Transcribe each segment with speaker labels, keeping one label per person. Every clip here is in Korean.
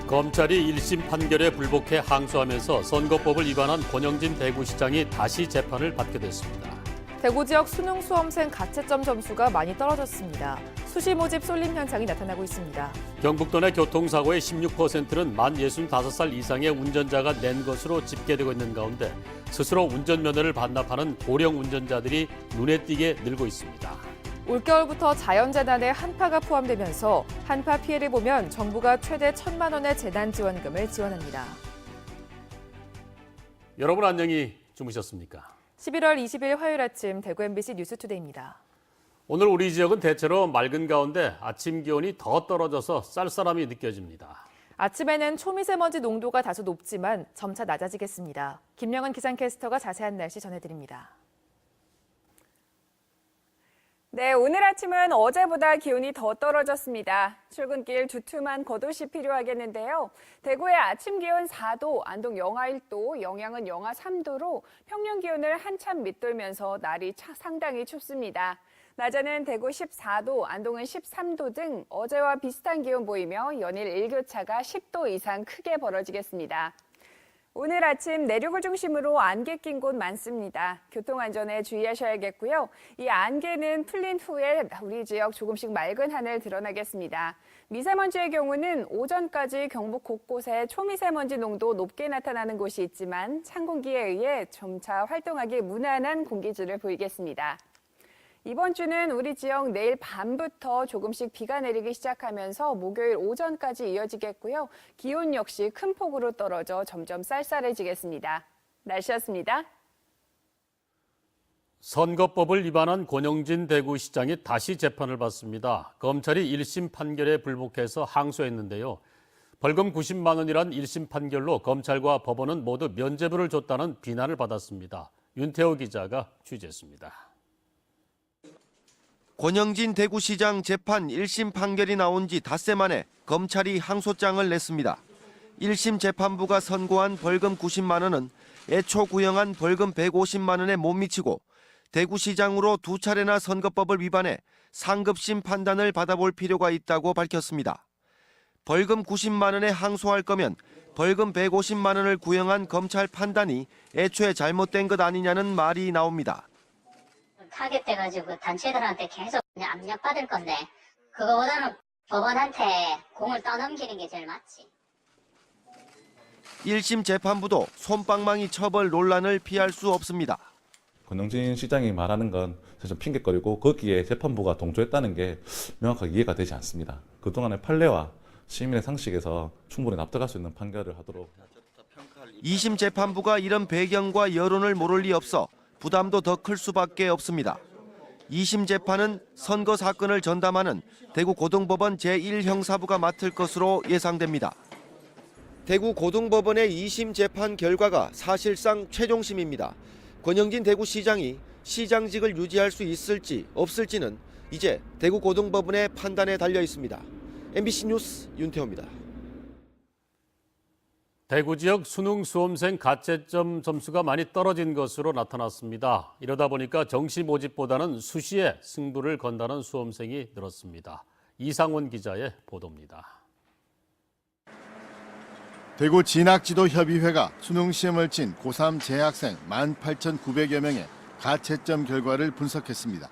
Speaker 1: 검찰이 1심 판결에 불복해 항소하면서 선거법을 위반한 권영진 대구시장이 다시 재판을 받게 됐습니다.
Speaker 2: 대구 지역 수능 수험생 가채점 점수가 많이 떨어졌습니다. 수시 모집 쏠림 현상이 나타나고 있습니다.
Speaker 1: 경북도 내 교통사고의 16%는 만 65살 이상의 운전자가 낸 것으로 집계되고 있는 가운데 스스로 운전면허를 반납하는 고령 운전자들이 눈에 띄게 늘고 있습니다.
Speaker 2: 올겨울부터 자연재난에 한파가 포함되면서 한파 피해를 보면 정부가 최대 1,000만 원의 재난지원금을 지원합니다.
Speaker 1: 여러분 안녕히 주무셨습니까?
Speaker 2: 11월 20일 화요일 아침 대구 MBC 뉴스투데이입니다.
Speaker 1: 오늘 우리 지역은 대체로 맑은 가운데 아침 기온이 더 떨어져서 쌀쌀함이 느껴집니다.
Speaker 2: 아침에는 초미세먼지 농도가 다소 높지만 점차 낮아지겠습니다. 김영은 기상캐스터가 자세한 날씨 전해드립니다.
Speaker 3: 네, 오늘 아침은 어제보다 기온이 더 떨어졌습니다. 출근길 두툼한 겉옷이 필요하겠는데요. 대구의 아침 기온 4도, 안동 영하 1도, 영양은 영하 3도로 평년 기온을 한참 밑돌면서 날이 상당히 춥습니다. 낮에는 대구 14도, 안동은 13도 등 어제와 비슷한 기온 보이며 연일 일교차가 10도 이상 크게 벌어지겠습니다. 오늘 아침 내륙을 중심으로 안개 낀 곳 많습니다. 교통안전에 주의하셔야겠고요. 이 안개는 풀린 후에 우리 지역 조금씩 맑은 하늘 드러나겠습니다. 미세먼지의 경우는 오전까지 경북 곳곳에 초미세먼지 농도 높게 나타나는 곳이 있지만 찬 공기에 의해 점차 활동하기 무난한 공기질을 보이겠습니다. 이번 주는 우리 지역 내일 밤부터 조금씩 비가 내리기 시작하면서 목요일 오전까지 이어지겠고요. 기온 역시 큰 폭으로 떨어져 점점 쌀쌀해지겠습니다. 날씨였습니다.
Speaker 1: 선거법을 위반한 권영진 대구시장이 다시 재판을 받습니다. 검찰이 1심 판결에 불복해서 항소했는데요. 벌금 90만 원이란 1심 판결로 검찰과 법원은 모두 면죄부를 줬다는 비난을 받았습니다. 윤태호 기자가 취재했습니다.
Speaker 4: 권영진 대구시장 재판 1심 판결이 나온 지 닷새 만에 검찰이 항소장을 냈습니다. 1심 재판부가 선고한 벌금 90만 원은 애초 구형한 벌금 150만 원에 못 미치고 대구시장으로 두 차례나 선거법을 위반해 상급심 판단을 받아볼 필요가 있다고 밝혔습니다. 벌금 90만 원에 항소할 거면 벌금 150만 원을 구형한 검찰 판단이 애초에 잘못된 것 아니냐는 말이 나옵니다.
Speaker 5: 타겟돼가지고 단체들한테 계속 그냥 압력받을 건데 그거보다는 법원한테 공을 떠넘기는 게 제일 맞지.
Speaker 4: 1심 재판부도 솜방망이 처벌 논란을 피할 수 없습니다.
Speaker 6: 권영진 시장이 말하는 건 사실 핑계거리고 거기에 재판부가 동조했다는 게 명확하게 이해가 되지 않습니다. 그동안의 판례와 시민의 상식에서 충분히 납득할 수 있는 판결을 하도록.
Speaker 4: 2심 재판부가 이런 배경과 여론을 모를 리 없어 부담도 더 클 수밖에 없습니다. 2심 재판은 선거 사건을 전담하는 대구 고등법원 제1형사부가 맡을 것으로 예상됩니다. 대구 고등법원의 2심 재판 결과가 사실상 최종심입니다. 권영진 대구시장이 시장직을 유지할 수 있을지 없을지는 이제 대구 고등법원의 판단에 달려 있습니다. MBC 뉴스 윤태호입니다.
Speaker 1: 대구 지역 수능 수험생 가채점 점수가 많이 떨어진 것으로 나타났습니다. 이러다 보니까 정시 모집보다는 수시에 승부를 건다는 수험생이 늘었습니다. 이상원 기자의 보도입니다.
Speaker 7: 대구 진학지도협의회가 수능 시험을 친 고3 재학생 18,900여 명의 가채점 결과를 분석했습니다.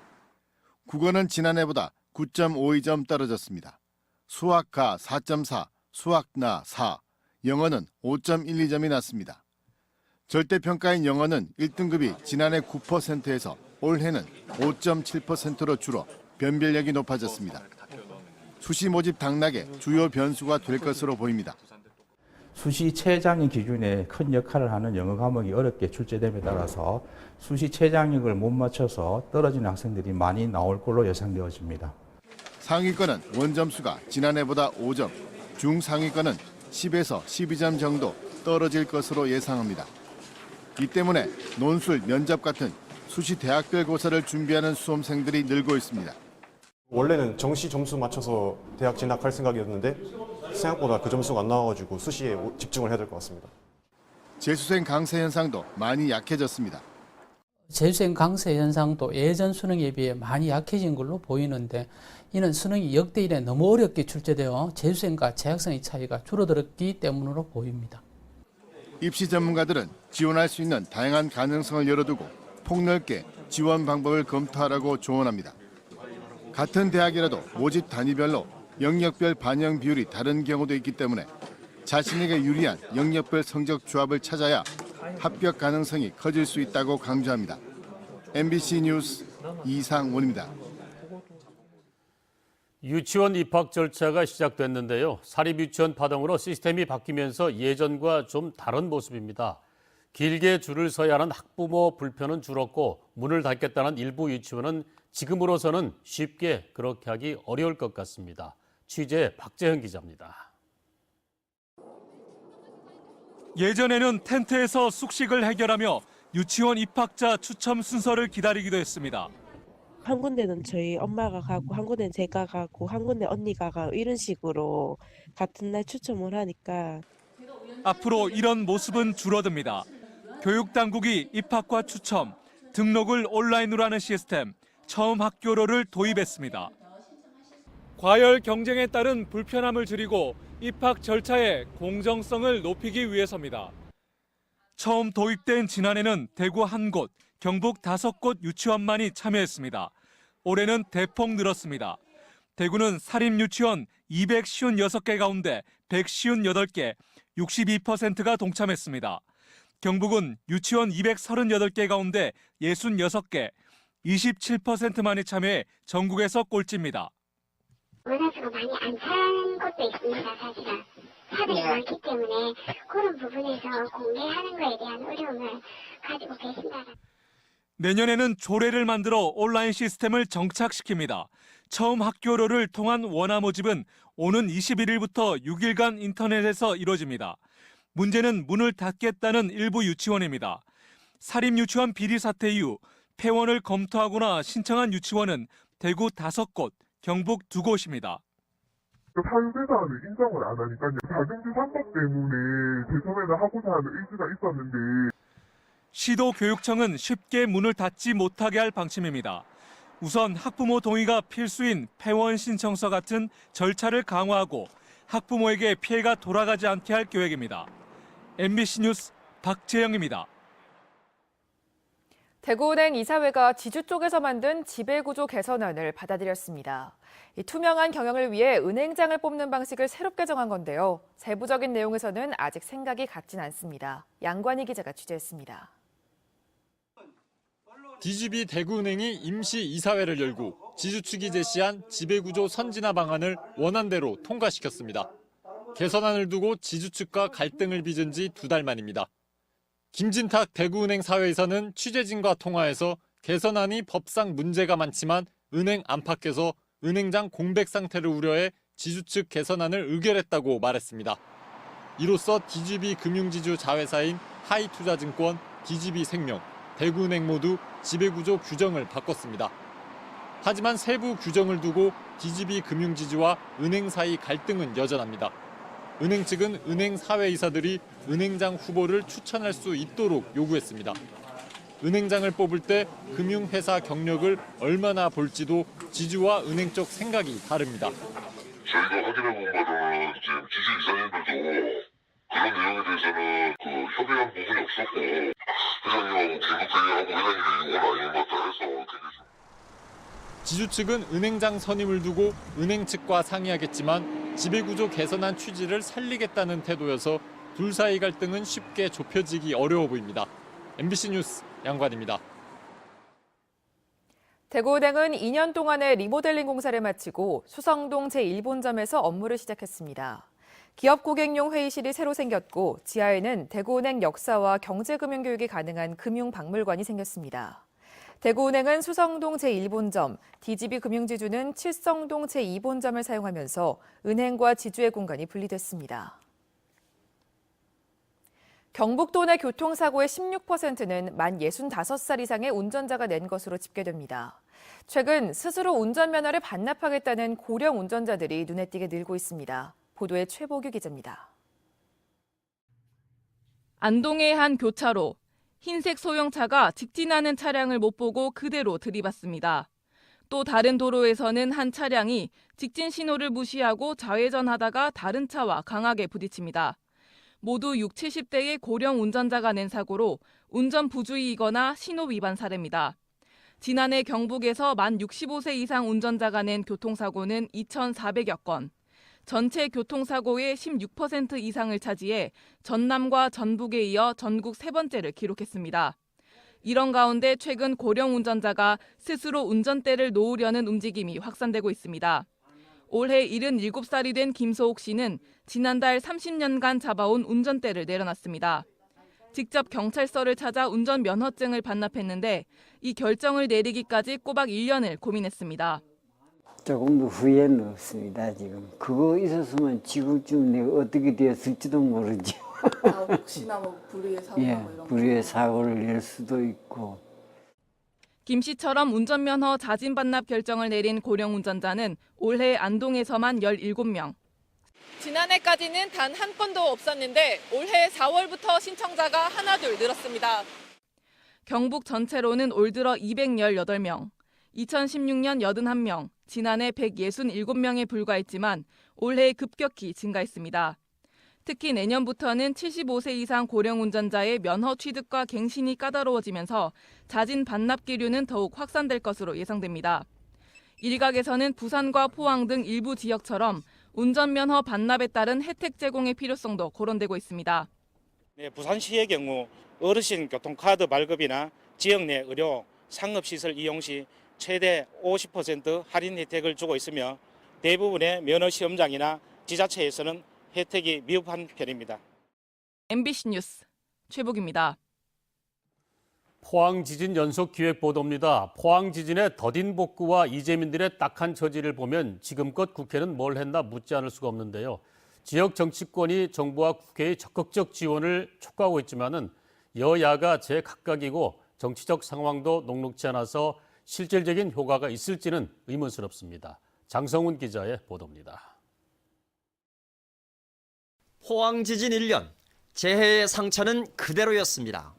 Speaker 7: 국어는 지난해보다 9.52점 떨어졌습니다. 수학가 4.4, 수학나 4, 영어는 5.12점이 낮습니다. 절대평가인 영어는 1등급이 지난해 9%에서 올해는 5.7%로 줄어 변별력이 높아졌습니다. 수시 모집 당락의 주요 변수가 될 것으로 보입니다.
Speaker 8: 수시 최장의 기준에 큰 역할을 하는 영어 과목이 어렵게 출제됨에 따라서 수시 최장력을 못 맞춰서 떨어지는 학생들이 많이 나올 걸로 예상되어집니다.
Speaker 7: 상위권은 원점수가 지난해보다 5점, 중상위권은 10에서 12점 정도 떨어질 것으로 예상합니다. 이 때문에 논술, 면접 같은 수시 대학별 고사를 준비하는 수험생들이 늘고 있습니다.
Speaker 9: 원래는 정시 점수 맞춰서 대학 진학할 생각이었는데 생각보다 그 점수가 안 나와가지고 수시에 집중을 해야 될 것 같습니다.
Speaker 7: 재수생 강세 현상도 많이 약해졌습니다.
Speaker 10: 재수생 강세 현상도 예전 수능에 비해 많이 약해진 걸로 보이는데 이는 수능이 역대 이래 너무 어렵게 출제되어 재수생과 재학생의 차이가 줄어들었기 때문으로 보입니다.
Speaker 7: 입시 전문가들은 지원할 수 있는 다양한 가능성을 열어두고 폭넓게 지원 방법을 검토하라고 조언합니다. 같은 대학이라도 모집 단위별로 영역별 반영 비율이 다른 경우도 있기 때문에 자신에게 유리한 영역별 성적 조합을 찾아야 합격 가능성이 커질 수 있다고 강조합니다. MBC 뉴스 이상원입니다.
Speaker 1: 유치원 입학 절차가 시작됐는데요. 사립유치원 파동으로 시스템이 바뀌면서 예전과 좀 다른 모습입니다. 길게 줄을 서야 하는 학부모 불편은 줄었고 문을 닫겠다는 일부 유치원은 지금으로서는 쉽게 그렇게 하기 어려울 것 같습니다. 취재 박재현 기자입니다.
Speaker 11: 예전에는 텐트에서 숙식을 해결하며 유치원 입학자 추첨 순서를 기다리기도 했습니다.
Speaker 12: 한 군데는 저희 엄마가 가고 한 군데는 제가 가고 한 군데 언니가 가고 이런 식으로 같은 날 추첨을 하니까
Speaker 11: 앞으로 이런 모습은 줄어듭니다. 교육당국이 입학과 추첨, 등록을 온라인으로 하는 시스템, 처음 학교로를 도입했습니다. 과열 경쟁에 따른 불편함을 줄이고 입학 절차의 공정성을 높이기 위해서입니다. 처음 도입된 지난해는 대구 1곳, 경북 5곳 유치원만이 참여했습니다. 올해는 대폭 늘었습니다. 대구는 사립유치원 256개 가운데 158개, 62%가 동참했습니다. 경북은 유치원 238개 가운데 66개, 27%만이 참여해 전국에서 꼴찌입니다.
Speaker 5: 원화수가 많이 안 찬 것도 있습니다, 사실은. 사들이 많기 때문에 그런 부분에서 공개하는 거에 대한 어려움을 가지고 계신다.
Speaker 11: 내년에는 조례를 만들어 온라인 시스템을 정착시킵니다. 처음 학교로를 통한 원화 모집은 오는 21일부터 6일간 인터넷에서 이루어집니다. 문제는 문을 닫겠다는 일부 유치원입니다. 사립유치원 비리 사태 이후 폐원을 검토하거나 신청한 유치원은 대구 5곳, 경북 2곳입니다.
Speaker 13: 사유대사는 인정을 안 하니까요. 자격지 상법 때문에 개선을 하고자 하는 의지가 있었는데
Speaker 11: 시도교육청은 쉽게 문을 닫지 못하게 할 방침입니다. 우선 학부모 동의가 필수인 폐원 신청서 같은 절차를 강화하고 학부모에게 피해가 돌아가지 않게 할 계획입니다. MBC 뉴스 박재영입니다.
Speaker 2: 대구은행 이사회가 지주 쪽에서 만든 지배구조 개선안을 받아들였습니다. 이 투명한 경영을 위해 은행장을 뽑는 방식을 새롭게 정한 건데요. 세부적인 내용에서는 아직 생각이 같진 않습니다. 양관희 기자가 취재했습니다.
Speaker 14: DGB 대구은행이 임시 이사회를 열고 지주 측이 제시한 지배구조 선진화 방안을 원안대로 통과시켰습니다. 개선안을 두고 지주 측과 갈등을 빚은 지 2달 만입니다. 김진탁 대구은행 사회이사는 취재진과 통화에서 개선안이 법상 문제가 많지만 은행 안팎에서 은행장 공백 상태를 우려해 지주 측 개선안을 의결했다고 말했습니다. 이로써 DGB 금융지주 자회사인 하이투자증권, DGB생명, 대구은행 모두 지배구조 규정을 바꿨습니다. 하지만 세부 규정을 두고 DGB 금융지주와 은행 사이 갈등은 여전합니다. 은행 측은 은행 사회이사들이 은행장 후보를 추천할 수 있도록 요구했습니다. 은행장을 뽑을 때 금융회사 경력을 얼마나 볼지도 지주와 은행 쪽 생각이 다릅니다.
Speaker 13: 저희가 확인해 본 바로는 지금 지주 이사님들도 그런 내용에 대해서는 협의한 부분이 없었고 회장님하고 긴급회의하고 회장님이 이건 아닌 것 같다 해서 굉장히
Speaker 14: 지주 측은 은행장 선임을 두고 은행 측과 상의하겠지만 지배구조 개선안 취지를 살리겠다는 태도여서 둘 사이 갈등은 쉽게 좁혀지기 어려워 보입니다. MBC 뉴스 양관입니다.
Speaker 2: 대구은행은 2년 동안의 리모델링 공사를 마치고 수성동 제1본점에서 업무를 시작했습니다. 기업 고객용 회의실이 새로 생겼고 지하에는 대구은행 역사와 경제금융교육이 가능한 금융박물관이 생겼습니다. 대구은행은 수성동 제1본점, DGB 금융지주는 칠성동 제2본점을 사용하면서 은행과 지주의 공간이 분리됐습니다. 경북도 내 교통사고의 16%는 만 65살 이상의 운전자가 낸 것으로 집계됩니다. 최근 스스로 운전면허를 반납하겠다는 고령 운전자들이 눈에 띄게 늘고 있습니다. 보도에 최보규 기자입니다.
Speaker 15: 안동의 한 교차로. 흰색 소형차가 직진하는 차량을 못 보고 그대로 들이받습니다. 또 다른 도로에서는 한 차량이 직진 신호를 무시하고 좌회전하다가 다른 차와 강하게 부딪힙니다. 모두 60, 70대의 고령 운전자가 낸 사고로 운전 부주의이거나 신호 위반 사례입니다. 지난해 경북에서 만 65세 이상 운전자가 낸 교통사고는 2,400여 건. 전체 교통사고의 16% 이상을 차지해 전남과 전북에 이어 전국 세 번째를 기록했습니다. 이런 가운데 최근 고령 운전자가 스스로 운전대를 놓으려는 움직임이 확산되고 있습니다. 올해 77살이 된 김소옥 씨는 지난달 30년간 잡아온 운전대를 내려놨습니다. 직접 경찰서를 찾아 운전면허증을 반납했는데 이 결정을 내리기까지 꼬박 1년을 고민했습니다.
Speaker 16: 조금도 후회는 없습니다. 지금 그거 있었으면 지금쯤 내가 어떻게 되었을지도 모르죠.
Speaker 15: 혹시나 불의의 사고나 이런
Speaker 16: 불의의 사고를 낼 수도 있고.
Speaker 15: 김 씨처럼 운전면허 자진 반납 결정을 내린 고령 운전자는 올해 안동에서만 17명. 지난해까지는 단 한 건도 없었는데 올해 4월부터 신청자가 하나둘 늘었습니다. 경북 전체로는 올 들어 218명, 2016년 81명, 지난해 167명에 불과했지만 올해 급격히 증가했습니다. 특히 내년부터는 75세 이상 고령 운전자의 면허 취득과 갱신이 까다로워지면서 자진 반납 기류는 더욱 확산될 것으로 예상됩니다. 일각에서는 부산과 포항 등 일부 지역처럼 운전면허 반납에 따른 혜택 제공의 필요성도 거론되고 있습니다.
Speaker 17: 네, 부산시의 경우 어르신 교통카드 발급이나 지역 내 의료, 상업시설 이용 시 최대 50% 할인 혜택을 주고 있으며 대부분의 면허 시험장이나 지자체에서는 혜택이 미흡한 편입니다.
Speaker 15: MBC 뉴스 최복입니다.
Speaker 1: 포항 지진 연속 기획 보도입니다. 포항 지진의 더딘 복구와 이재민들의 딱한 처지를 보면 지금껏 국회는 뭘 했나 묻지 않을 수가 없는데요. 지역 정치권이 정부와 국회의 적극적 지원을 촉구하고 있지만은 여야가 제각각이고 정치적 상황도 녹록지 않아서 실질적인 효과가 있을지는 의문스럽습니다. 장성훈 기자의 보도입니다.
Speaker 18: 포항 지진 1년, 재해의 상처는 그대로였습니다.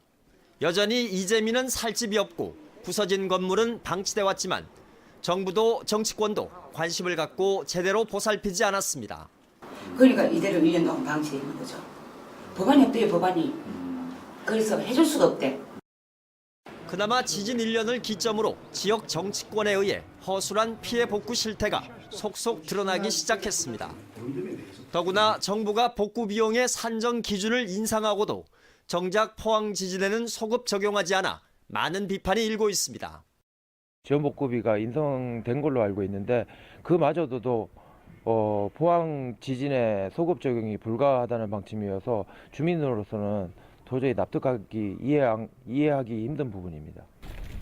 Speaker 18: 여전히 이재민은 살 집이 없고 부서진 건물은 방치돼 왔지만 정부도 정치권도 관심을 갖고 제대로 보살피지 않았습니다.
Speaker 19: 그러니까 이대로 1년 동안 방치되어 있는 거죠. 법안이 없대요, 법안이. 그래서 해줄 수가 없대.
Speaker 18: 그나마 지진 1년을 기점으로 지역 정치권에 의해 허술한 피해 복구 실태가 속속 드러나기 시작했습니다. 더구나 정부가 복구 비용의 산정 기준을 인상하고도 정작 포항 지진에는 소급 적용하지 않아 많은 비판이 일고 있습니다.
Speaker 20: 지원복구비가 인상된 걸로 알고 있는데 그마저도 포항 지진에 소급 적용이 불가하다는 방침이어서 주민으로서는 도저히 납득하기 이해하기 힘든 부분입니다.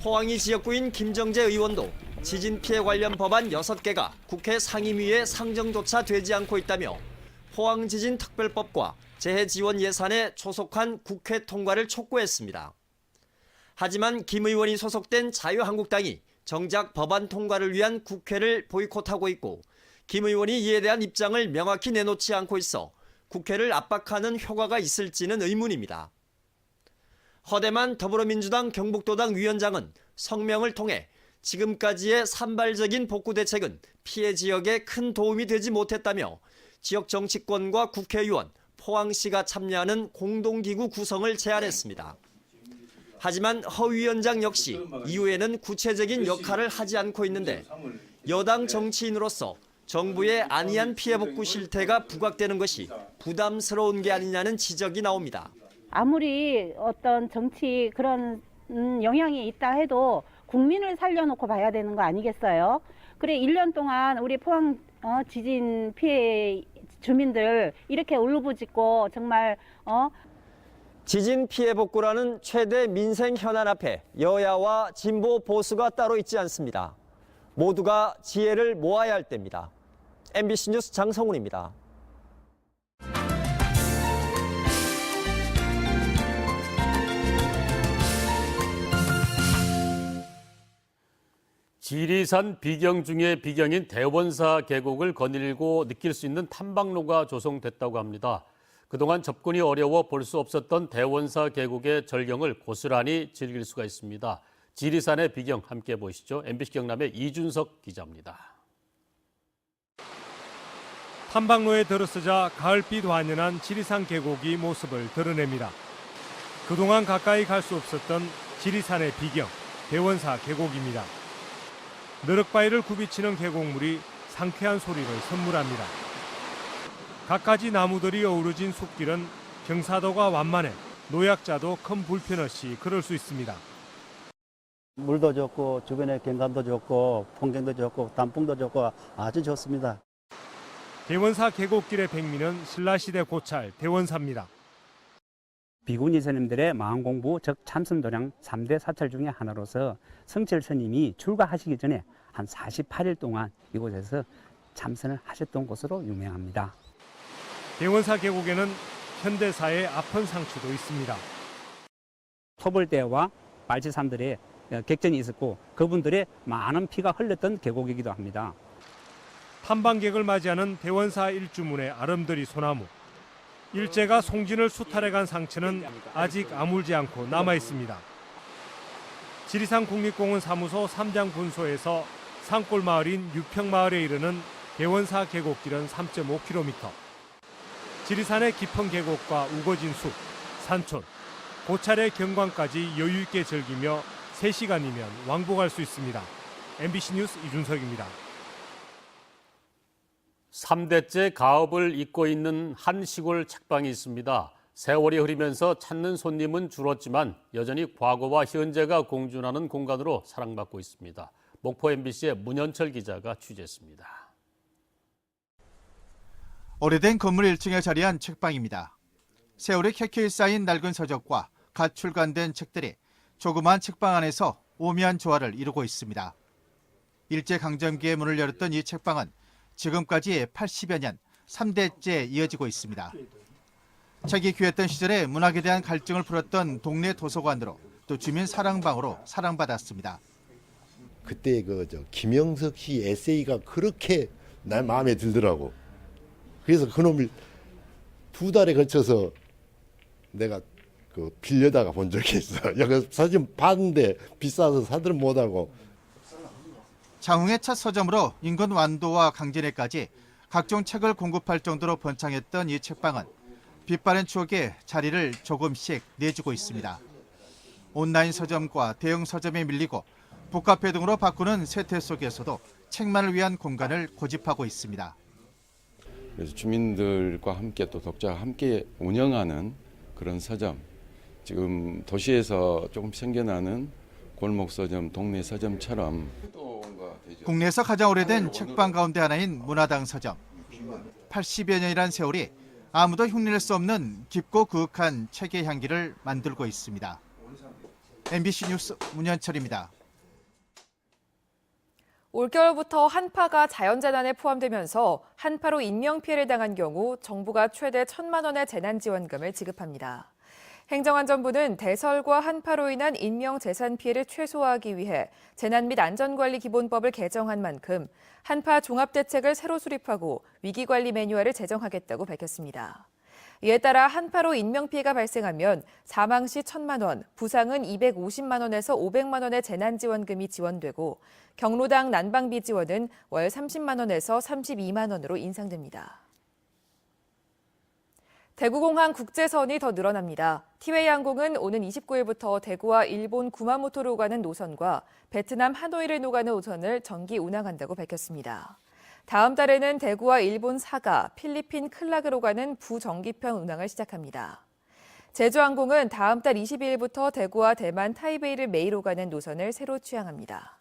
Speaker 18: 포항이 지역구인 김정재 의원도 지진 피해 관련 법안 6개가 국회 상임위에 상정조차 되지 않고 있다며 포항 지진 특별법과 재해 지원 예산에 초속한 국회 통과를 촉구했습니다. 하지만 김 의원이 소속된 자유한국당이 정작 법안 통과를 위한 국회를 보이콧하고 있고 김 의원이 이에 대한 입장을 명확히 내놓지 않고 있어 국회를 압박하는 효과가 있을지는 의문입니다. 허대만 더불어민주당 경북도당 위원장은 성명을 통해 지금까지의 산발적인 복구 대책은 피해 지역에 큰 도움이 되지 못했다며 지역 정치권과 국회의원, 포항시가 참여하는 공동기구 구성을 제안했습니다. 하지만 허 위원장 역시 이후에는 구체적인 역할을 하지 않고 있는데 여당 정치인으로서 정부의 안이한 피해 복구 실태가 부각되는 것이 부담스러운 게 아니냐는 지적이 나옵니다.
Speaker 21: 아무리 어떤 정치 그런 영향이 있다 해도 국민을 살려놓고 봐야 되는 거 아니겠어요? 그래 1년 동안 우리 포항 지진 피해 주민들 이렇게 울부짖고 정말
Speaker 18: 지진 피해 복구라는 최대 민생 현안 앞에 여야와 진보 보수가 따로 있지 않습니다. 모두가 지혜를 모아야 할 때입니다. MBC 뉴스 장성훈입니다.
Speaker 1: 지리산 비경 중의 비경인 대원사 계곡을 거닐고 느낄 수 있는 탐방로가 조성됐다고 합니다. 그동안 접근이 어려워 볼 수 없었던 대원사 계곡의 절경을 고스란히 즐길 수가 있습니다. 지리산의 비경 함께 보시죠. MBC 경남의 이준석 기자입니다.
Speaker 3: 탐방로에 들어서자 가을빛 완연한 지리산 계곡이 모습을 드러냅니다. 그동안 가까이 갈 수 없었던 지리산의 비경, 대원사 계곡입니다. 너럭바위를 굽이치는 계곡물이 상쾌한 소리를 선물합니다. 갖가지 나무들이 어우러진 숲길은 경사도가 완만해 노약자도 큰 불편 없이 걸을 수 있습니다.
Speaker 22: 물도 좋고 주변에 경관도 좋고 풍경도 좋고 단풍도 좋고 아주 좋습니다.
Speaker 3: 대원사 계곡길의 백미는 신라시대 고찰 대원사입니다.
Speaker 23: 비구니 스님들의 마음공부 즉 참선도량 3대 사찰 중의 하나로서 성철 스님이 출가하시기 전에 한 48일 동안 이곳에서 참선을 하셨던 곳으로 유명합니다.
Speaker 3: 대원사 계곡에는 현대사의 아픈 상처도 있습니다.
Speaker 23: 토벌대와 발치산들의 객전이 있었고 그분들의 많은 피가 흘렀던 계곡이기도 합니다.
Speaker 3: 탐방객을 맞이하는 대원사 일주문의 아름드리 소나무. 일제가 송진을 수탈해간 상처는 아직 아물지 않고 남아 있습니다. 지리산 국립공원 사무소 삼장분소에서 산골 마을인 유평마을에 이르는 대원사 계곡길은 3.5km. 지리산의 깊은 계곡과 우거진 숲, 산촌, 고찰의 경관까지 여유 있게 즐기며 3시간이면 왕복할 수 있습니다. MBC 뉴스 이준석입니다.
Speaker 1: 3대째 가업을 잇고 있는 한 시골 책방이 있습니다. 세월이 흐르면서 찾는 손님은 줄었지만 여전히 과거와 현재가 공존하는 공간으로 사랑받고 있습니다. 목포 MBC의 문현철 기자가 취재했습니다.
Speaker 24: 오래된 건물 1층에 자리한 책방입니다. 세월이 켜켜이 쌓인 낡은 서적과 갓 출간된 책들이 조그마한 책방 안에서 오묘한 조화를 이루고 있습니다. 일제강점기에 문을 열었던 이 책방은 지금까지 80여 년 3대째 이어지고 있습니다. 책이 귀했던 시절에 문학에 대한 갈증을 풀었던 동네 도서관으로 또 주민 사랑방으로 사랑받았습니다.
Speaker 25: 그때 김영석 씨 에세이가 그렇게 내 마음에 들더라고. 그래서 그놈을 2달에 걸쳐서 내가 빌려다가 본 적이 있어. 여기 사진 봤는데 비싸서 사들은 못하고.
Speaker 24: 장흥의 첫 서점으로 인근 완도와 강진에까지 각종 책을 공급할 정도로 번창했던 이 책방은 빛바랜 추억에 자리를 조금씩 내주고 있습니다. 온라인 서점과 대형 서점에 밀리고 북카페 등으로 바꾸는 쇠퇴 속에서도 책만을 위한 공간을 고집하고 있습니다.
Speaker 26: 그래서 주민들과 함께 또 독자와 함께 운영하는 그런 서점, 지금 도시에서 조금 생겨나는 골목 서점, 동네 서점처럼
Speaker 24: 국내에서 가장 오래된 책방 가운데 하나인 문화당 서점. 80여 년이란 세월이 아무도 흉내낼 수 없는 깊고 그윽한 책의 향기를 만들고 있습니다. MBC 뉴스 문현철입니다.
Speaker 2: 올겨울부터 한파가 자연재난에 포함되면서 한파로 인명피해를 당한 경우 정부가 최대 1,000만 원의 재난지원금을 지급합니다. 행정안전부는 대설과 한파로 인한 인명재산 피해를 최소화하기 위해 재난 및 안전관리 기본법을 개정한 만큼 한파 종합대책을 새로 수립하고 위기관리 매뉴얼을 제정하겠다고 밝혔습니다. 이에 따라 한파로 인명피해가 발생하면 사망 시 1,000만 원, 부상은 250만 원에서 500만 원의 재난지원금이 지원되고 경로당 난방비 지원은 월 30만 원에서 32만 원으로 인상됩니다. 대구공항 국제선이 더 늘어납니다. 티웨이 항공은 오는 29일부터 대구와 일본 구마모토로 가는 노선과 베트남 하노이를 오가는 노선을 정기 운항한다고 밝혔습니다. 다음 달에는 대구와 일본 사가, 필리핀 클락으로 가는 부정기편 운항을 시작합니다. 제주항공은 다음 달 22일부터 대구와 대만 타이베이를 매일 오가는 노선을 새로 취항합니다.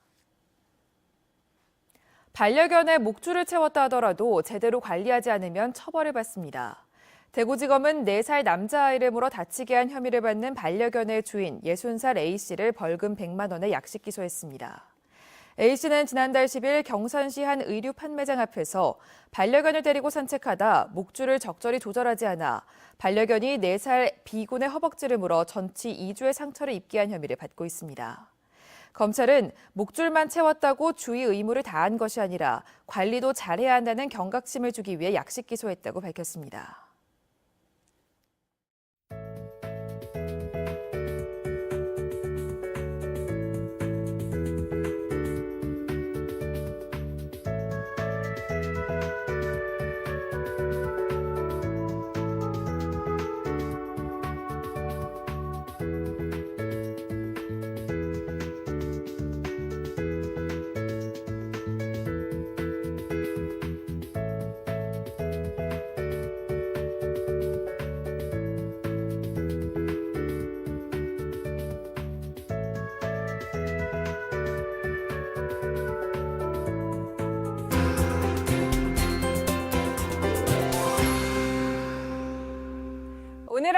Speaker 2: 반려견의 목줄을 채웠다 하더라도 제대로 관리하지 않으면 처벌을 받습니다. 대구지검은 4살 남자아이를 물어 다치게 한 혐의를 받는 반려견의 주인 60살 A씨를 벌금 100만 원에 약식 기소했습니다. A씨는 지난달 10일 경산시 한 의류 판매장 앞에서 반려견을 데리고 산책하다 목줄을 적절히 조절하지 않아 반려견이 4살 B군의 허벅지를 물어 전치 2주의 상처를 입게 한 혐의를 받고 있습니다. 검찰은 목줄만 채웠다고 주의 의무를 다한 것이 아니라 관리도 잘해야 한다는 경각심을 주기 위해 약식 기소했다고 밝혔습니다.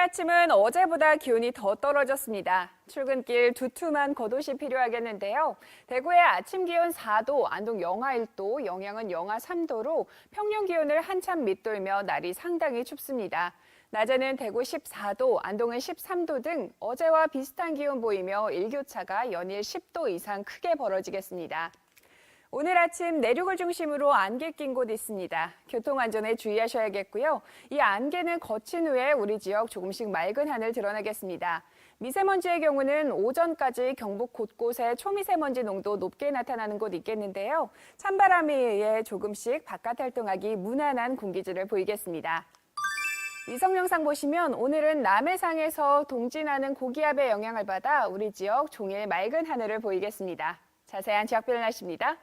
Speaker 4: 아침은 어제보다 기온이 더 떨어졌습니다. 출근길 두툼한 겉옷이 필요하겠는데요. 대구의 아침 기온 4도, 안동 영하 1도, 영양은 영하 3도로 평년 기온을 한참 밑돌며 날이 상당히 춥습니다. 낮에는 대구 14도, 안동은 13도 등 어제와 비슷한 기온 보이며 일교차가 연일 10도 이상 크게 벌어지겠습니다. 오늘 아침 내륙을 중심으로 안개 낀 곳 있습니다. 교통안전에 주의하셔야겠고요. 이 안개는 거친 후에 우리 지역 조금씩 맑은 하늘 드러나겠습니다. 미세먼지의 경우는 오전까지 경북 곳곳에 초미세먼지 농도 높게 나타나는 곳 있겠는데요. 찬바람에 의해 조금씩 바깥 활동하기 무난한 공기질을 보이겠습니다. 위성 영상 보시면 오늘은 남해상에서 동진하는 고기압의 영향을 받아 우리 지역 종일 맑은 하늘을 보이겠습니다. 자세한 지역별 날씨입니다.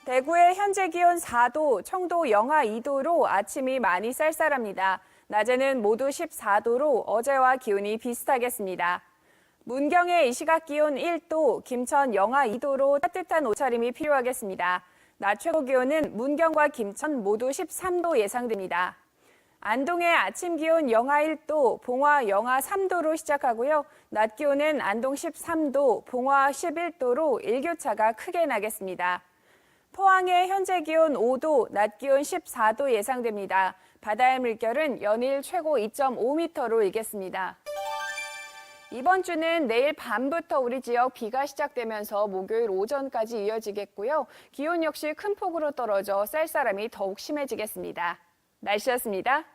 Speaker 4: 대구의 현재 기온 4도, 청도 영하 2도로 아침이 많이 쌀쌀합니다. 낮에는 모두 14도로 어제와 기온이 비슷하겠습니다. 문경의 이 시각 기온 1도, 김천 영하 2도로 따뜻한 옷차림이 필요하겠습니다. 낮 최고 기온은 문경과 김천 모두 13도 예상됩니다. 안동의 아침 기온 영하 1도, 봉화 영하 3도로 시작하고요. 낮 기온은 안동 13도, 봉화 11도로 일교차가 크게 나겠습니다. 포항의 현재 기온 5도, 낮 기온 14도 예상됩니다. 바다의 물결은 연일 최고 2.5m로 일겠습니다. 이번 주는 내일 밤부터 우리 지역 비가 시작되면서 목요일 오전까지 이어지겠고요. 기온 역시 큰 폭으로 떨어져 쌀쌀함이 더욱 심해지겠습니다. 날씨였습니다.